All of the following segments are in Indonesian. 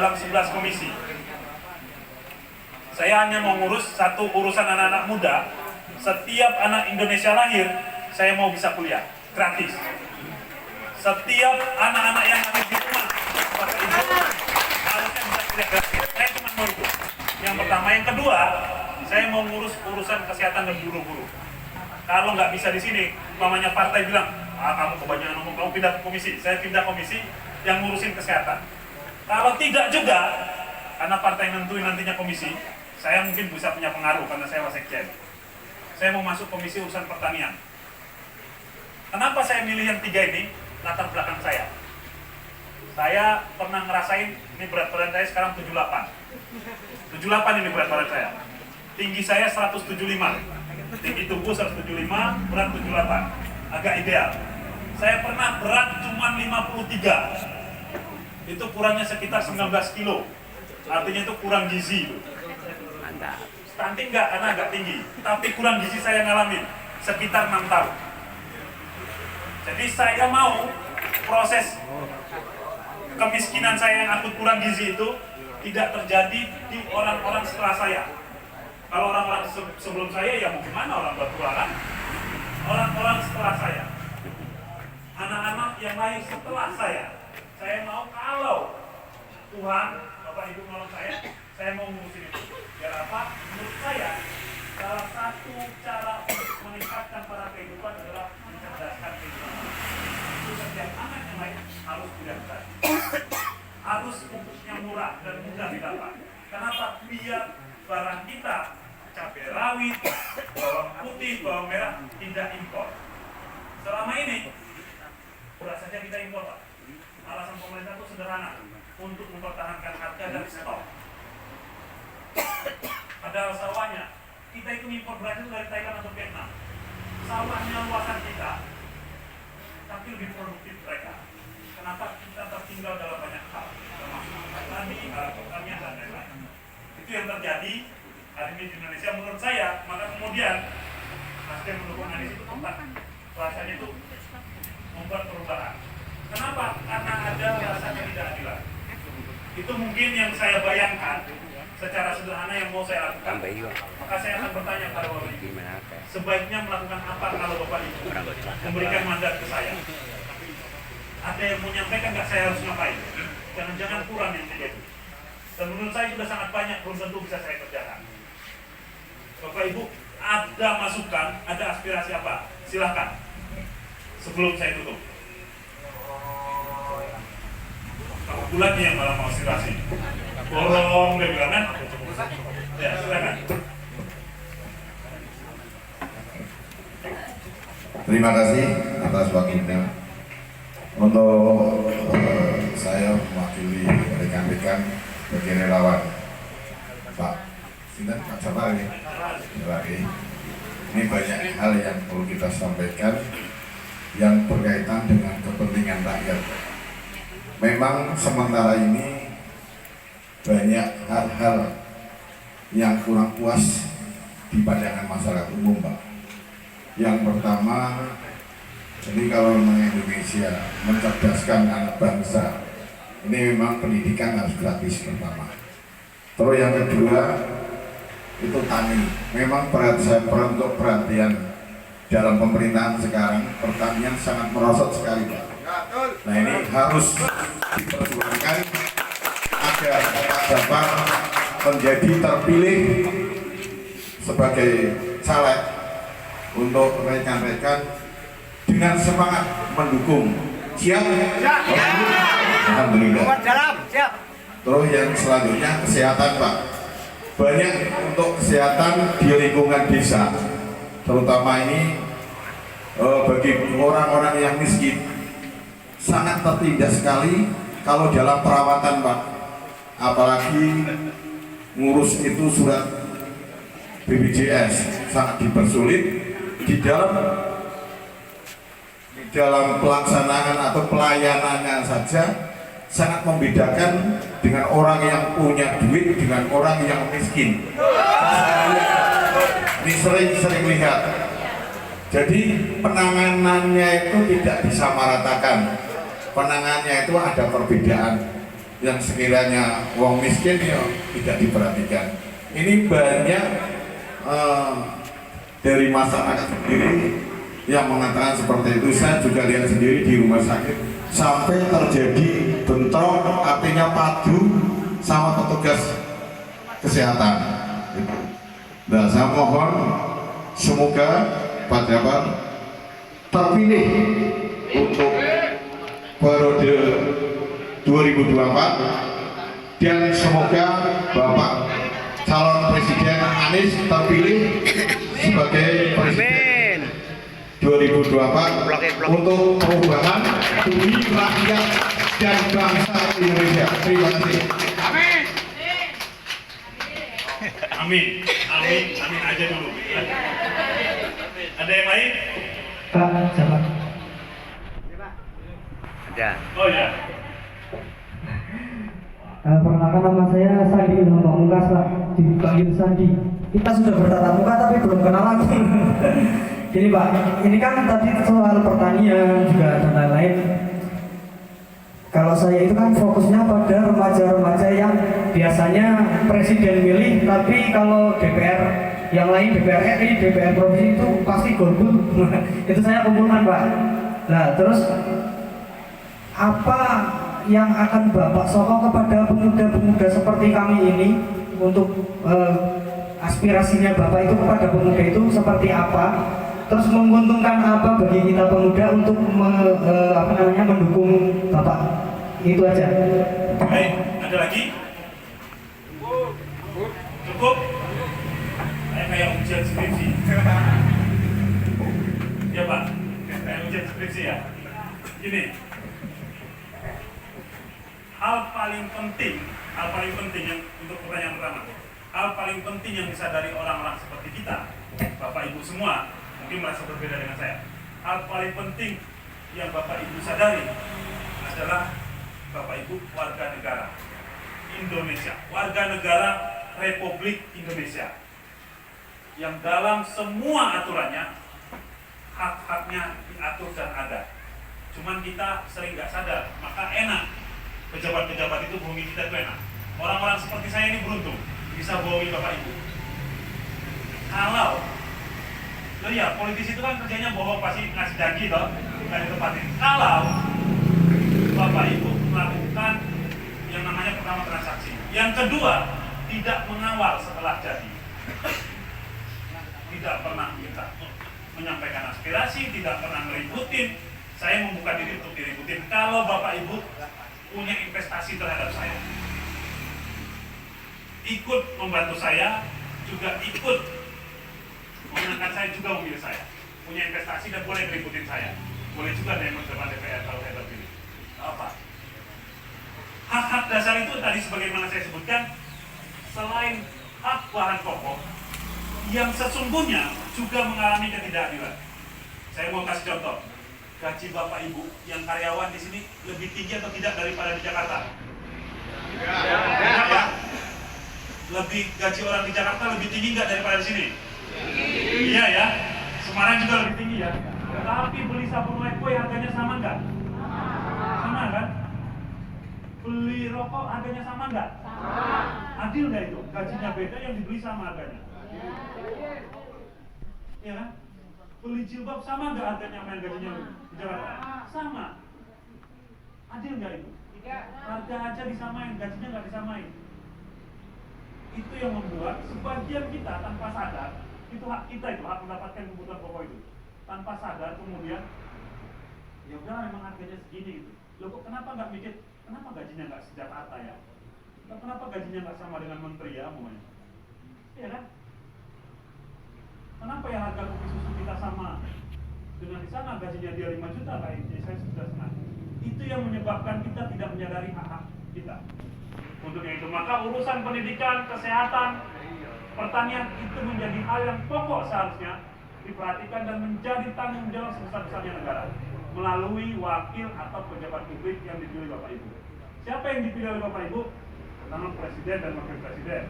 dalam 11 komisi. Saya hanya mau ngurus satu urusan anak-anak muda. Setiap anak Indonesia lahir, saya mau bisa kuliah gratis. Setiap anak-anak yang lahir di rumah, bapak ibu harusnya bisa kuliah gratis. Saya cuma mau itu. Yang pertama, yang kedua, saya mau ngurus urusan kesehatan dan guru-guru. Kalau nggak bisa di sini, umpamanya partai bilang, kamu kebanyakan ngomong, kamu pindah komisi. Saya pindah komisi yang ngurusin kesehatan. Kalau tidak juga, karena partai nentuin nantinya komisi, saya mungkin bisa punya pengaruh karena saya wasekjen. Saya mau masuk komisi urusan pertanian. Kenapa saya milih yang 3 ini? Latar belakang saya. Saya pernah ngerasain, ini berat badan saya sekarang 78. 78 ini berat badan saya. Tinggi saya 175. Tinggi tubuh 175, berat 78. Agak ideal. Saya pernah berat cuma 53. Itu kurangnya sekitar 19 kilo. Artinya itu kurang gizi. Mantap. Stunting enggak, karena agak tinggi. Tapi kurang gizi saya ngalamin sekitar 6 tahun. Jadi saya mau proses kemiskinan saya yang akut kurang gizi itu tidak terjadi di orang-orang setelah saya. Kalau orang-orang sebelum saya ya mau gimana orang berkurang? Orang-orang setelah saya, anak-anak yang lahir setelah saya mau kalau Tuhan, Bapak Ibu nolong saya mau ngurusin itu. Biar apa? Menurut saya, salah satu cara untuk meningkatkan para kehidupan adalah mencerdaskan kehidupan. Itu setiap anak yang lain harus belajar. Harus pupuknya murah dan mudah didapat. Kenapa? Biar barang kita, cabai rawit, bawang putih, bawang merah, tidak impor. Selama ini, beras saja kita impor, Pak. Alasan pemerintah itu sederhana, untuk mempertahankan harga dan stok. Padahal sawahnya, kita itu impor beras itu dari Thailand atau Vietnam. Sawahnya luasan kita, tapi lebih produktif mereka. Kenapa? Kita tertinggal dalam banyak hal, termasuk tadi, pertanian dan lain-lain. Itu yang terjadi hari ini di Indonesia menurut saya. Maka kemudian Nasdem mendukung Anies itu tempat rasanya itu membuat perubahan. Kenapa? Karena ada rasa ketidakadilan. Itu mungkin yang saya bayangkan secara sederhana yang mau saya lakukan. Maka saya akan bertanya pada Bapak Ibu, sebaiknya melakukan apa kalau Bapak Ibu memberikan mandat ke saya? Ada yang mau nyampaikan nggak saya harus ngapain? Jangan-jangan kurang yang terjadi. Dan menurut saya sudah sangat banyak, belum tentu bisa saya kerjakan. Bapak Ibu, ada masukan, ada aspirasi apa? Silahkan. Sebelum saya tutup. Pak Bulan yang malah mau aspirasi. Borong, dia bilang kan? Ya, silakan. Terima kasih atas waktunya. Untuk saya mewakili rekan-rekan bagi relawan Pak Sinten, Pak Jamal ini. Ini banyak hal yang perlu kita sampaikan yang berkaitan dengan kepentingan rakyat. Memang sementara ini banyak hal-hal yang kurang puas di pandangan masyarakat umum, Pak. Yang pertama, jadi kalau Indonesia mencerdaskan anak bangsa, ini memang pendidikan harus gratis pertama. Terus yang kedua, itu tani. Memang untuk perhatian dalam pemerintahan sekarang, pertanian sangat merosot sekali, Pak. Nah ini harus diperjuangkan agar Pak Jabar menjadi terpilih sebagai caleg untuk rekan-rekan dengan semangat mendukung. Siap? Alhamdulillah. Terus yang selanjutnya kesehatan, Pak. Banyak untuk kesehatan di lingkungan desa, terutama ini bagi orang-orang yang miskin, sangat tertindas sekali kalau dalam perawatan, Pak. Apalagi ngurus itu surat BPJS sangat dipersulit di dalam pelaksanaan atau pelayanannya saja sangat membedakan dengan orang yang punya duit dengan orang yang miskin. Ini sering lihat. Jadi penanganannya itu tidak disamaratakan. Penanganannya itu ada perbedaan. yang sekiranya wong miskin ya tidak diperhatikan. Ini banyak dari masyarakat sendiri yang mengatakan seperti itu. Saya juga lihat sendiri di rumah sakit sampai terjadi bentrok, artinya padu sama petugas kesehatan. Nah, saya mohon semoga Pak Jabar terpilih untuk periode 2024 dan semoga Bapak calon Presiden Anies terpilih sebagai Presiden 2024 untuk perubahan demi rakyat dan bangsa Indonesia. Terima kasih. Amin. Amin. Amin. Amin aja dulu. Ada yang lain? Pak, siapa? Ada. Oh ya. Perkenalkan, nama saya Sandi Ilham Pamungkas, Pak. Dipanggil Sandi. Kita sudah bertatap muka tapi belum kenal lagi. Ini Pak, ini kan tadi soal pertanian juga dan lain-lain. Kalau saya itu kan fokusnya pada remaja-remaja yang biasanya presiden milih, tapi kalau DPR yang lain, DPR RI, DPR provinsi itu pasti golput. Itu saya kumpulkan Pak. Nah terus apa yang akan Bapak sokong kepada pemuda-pemuda seperti kami ini untuk aspirasinya Bapak itu kepada pemuda itu seperti apa? Terus menguntungkan apa bagi kita pemuda untuk mendukung Bapak? Itu aja. Baik, ada lagi? Cukup? Kayak ujian skripsi. Ya Pak, kayak ujian skripsi ya. Gini, hal paling penting yang untuk pertanyaan pertama, hal paling penting yang disadari orang-orang seperti kita, Bapak Ibu semua, mungkin merasa berbeda dengan saya. Hal paling penting yang Bapak Ibu sadari adalah Bapak Ibu warga negara Indonesia, warga negara Republik Indonesia, yang dalam semua aturannya hak-haknya diatur dan ada. Cuman kita sering nggak sadar, maka enak pejabat-pejabat itu bohongi kita itu enak. Orang-orang seperti saya ini beruntung bisa bohongi Bapak Ibu. Kalau ya politisi itu kan kerjanya bohong, pasti ngasih janji toh, nggak ditepatin. Kalau Bapak Ibu melakukan yang namanya pertama transaksi, yang kedua tidak mengawal setelah jadi, tidak pernah minta menyampaikan aspirasi, tidak pernah ngeributin. Saya membuka diri untuk diributin. Kalau Bapak Ibu punya investasi terhadap saya, ikut membantu saya, juga ikut menggunakan saya, juga memilih saya, punya investasi dan boleh ngeributin saya, boleh juga demo depan DPR kalau saya terpilih. Apa? Hak-hak dasar itu tadi sebagaimana saya sebutkan, selain hak bahan pokok yang sesungguhnya juga mengalami ketidakadilan. Saya mau kasih contoh. Gaji Bapak Ibu yang karyawan di sini lebih tinggi atau tidak daripada di Jakarta? Tidak ya? Lebih gaji orang di Jakarta lebih tinggi nggak daripada di sini? Iya ya. Semarang juga lebih tinggi ya. Tapi beli sabun Lifebuoy harganya sama nggak? Sama kan? Beli rokok harganya sama nggak? Adil nggak itu? Gajinya beda, yang dibeli sama harganya. Iya kan? Beli jilbab sama nggak harganya sama yang gajinya di Jakarta? Sama. Adil nggak itu? Harga aja disamain, gajinya nggak disamain. Itu yang membuat sebagian kita tanpa sadar, itu hak kita, itu hak mendapatkan kebutuhan pokok itu. Tanpa sadar kemudian, ya udah memang harganya segini gitu. Loh kok kenapa nggak mikir, kenapa gajinya nggak sejakarta ya? Kenapa gajinya nggak sama dengan menteri ya umumnya? Iya kan? Kenapa ya harga kopi susu kita sama dengan di sana gajinya dia 5 juta, kayak saya sudah senang. Itu yang menyebabkan kita tidak menyadari hak-hak kita. Untuk itu maka urusan pendidikan, kesehatan, pertanian itu menjadi hal yang pokok seharusnya diperhatikan dan menjadi tanggung jawab sebesar-besarnya negara melalui wakil atau pejabat publik yang dipilih Bapak Ibu. Siapa yang dipilih oleh Bapak Ibu? Pertama Presiden dan Wakil Presiden,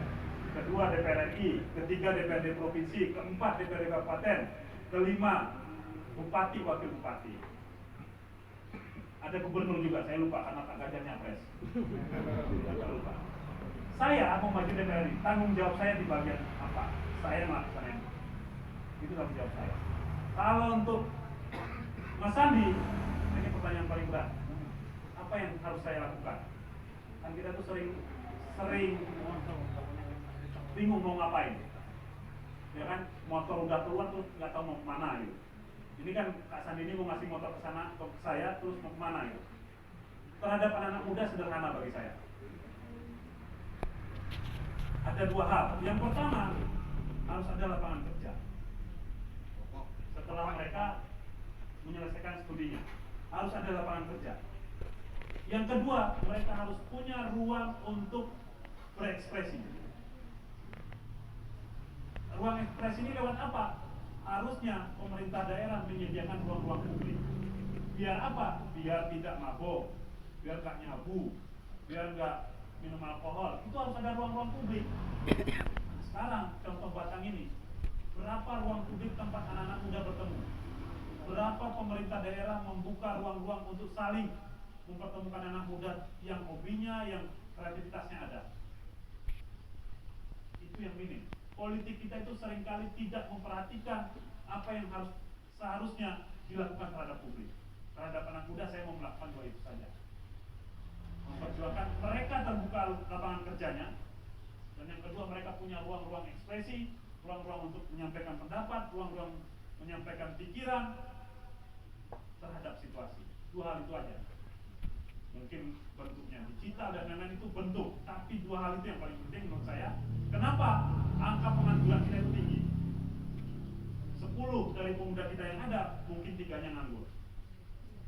kedua DPR RI, ketiga DPRD Provinsi, keempat DPRD Kabupaten, kelima Bupati Wakil Bupati. ada gubernur juga, saya lupa karena Pak Ganjar nyapres. Agak lupa. Saya mau maju DPR RI, tanggung jawab saya di bagian apa? Saya melaksanakan. Itu tanggung jawab saya. Kalau untuk Mas Sandi, ini pertanyaan paling berat. Apa yang harus saya lakukan? Kan kita tuh sering bingung mau ngapain. Ya kan, motor udah keluar tuh nggak tahu mau kemana gitu. Ini kan Kak Sandi ini mau ngasih motor ke sana ke saya, terus mau kemana gitu. Terhadap anak-anak muda sederhana bagi saya. Ada dua hal. Yang pertama, harus ada lapangan kerja. Setelah mereka menyelesaikan studinya, harus ada lapangan kerja. Yang kedua, mereka harus punya ruang untuk berekspresi. Ruang ekspresi ini lewat apa? Harusnya pemerintah daerah menyediakan ruang-ruang publik. Biar apa? Biar tidak mabuk, biar nggak nyabu, biar nggak minum alkohol. Itu harus ada ruang-ruang publik. Sekarang contoh Batang ini, berapa ruang publik tempat anak-anak muda bertemu? Berapa pemerintah daerah membuka ruang-ruang untuk saling mempertemukan anak muda yang hobinya, yang kreativitasnya ada? Itu yang minim. Politik kita itu seringkali tidak memperhatikan apa yang seharusnya dilakukan terhadap publik. Terhadap anak muda saya mau melakukan dua itu saja. Memperjuangkan mereka terbuka lapangan kerjanya, dan yang kedua mereka punya ruang-ruang ekspresi, ruang-ruang untuk menyampaikan pendapat, ruang-ruang menyampaikan pikiran terhadap situasi. Dua hal itu aja. Mungkin bentuknya digital dan lain-lain itu bentuk, tapi dua hal itu yang paling penting menurut saya. Kenapa angka pengangguran kita itu tinggi? 10 dari pemuda kita yang ada, mungkin 3-nya nganggur.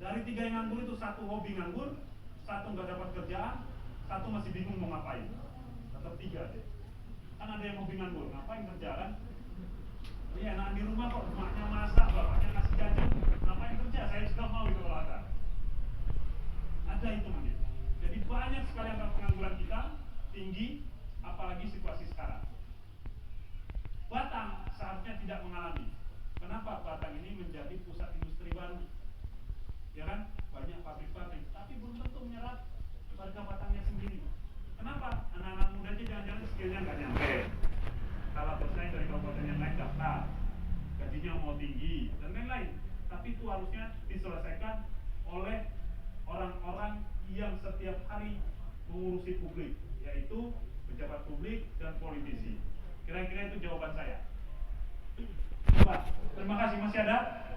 Dari 3 yang nganggur itu 1 hobi nganggur, 1 nggak dapat kerjaan, 1 masih bingung mau ngapain. Tetap 3 deh. Kan ada yang hobi nganggur, ngapain kerja kan? Iya, enak di rumah kok, emaknya masak, bapaknya ngasih jajan, ngapain kerja? Saya juga mau itu kalau ada itu mungkin. Jadi banyak sekali angka pengangguran kita tinggi, apalagi situasi sekarang. Batang seharusnya tidak mengalami. Kenapa Batang ini menjadi pusat industri baru? Ya kan, banyak pabrik-pabrik, tapi belum tentu menyerap warga Batangnya sendiri. Kenapa? Anak-anak muda aja jangan-jangan skillnya nggak nyampe. Kalau bersaing dari kabupaten yang lain daftar, gajinya mau tinggi dan lain-lain. Tapi itu harusnya diselesaikan oleh orang-orang yang setiap hari mengurusi publik, yaitu pejabat publik dan politisi. Kira-kira itu jawaban saya. Terima kasih. Masih ada?